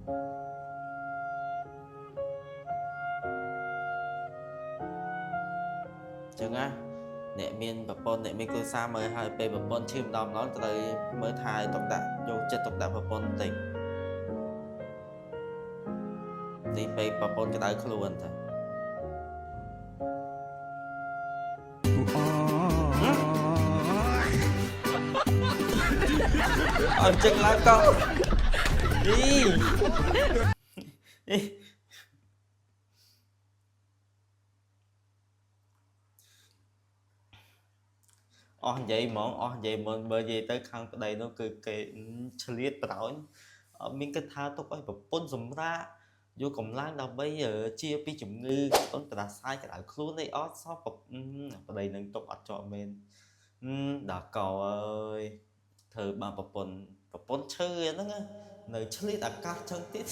ចឹងណាអ្នកមានប្រពន្ធអ្នកមានគ្រួសារមើលឲ្យពេលប្រពន្ធឈឺម្ដងត្រូវមើលថែទុកដាក់យកចិត្តទុកដាក់ប្រពន្ធបន្តិចទីពេលប្រពន្ធក្តៅខ្លួនទៅអញ្ចឹងឡើងកង់អីអស់និយាយហ្មងអស់និយាយមុនបើនិយាយទៅខាងប្តីនោះគឺគេឆ្លៀតប្រោញអត់មានគិតថាទុកឲ្យប្រពន្ធសម្រាកយកកម្លាំងដើម្បីជាពីជំងឺអូនប្រដាសាយក្តៅខ្លួនអីអត់សោះប្តីនឹងទុកអត់ជាប់មែនដល់កោអើយធ្វើបានប្រពន្ធឈឺហ្នឹងនៅឆ្លៀតអាកាសចឹងទៀត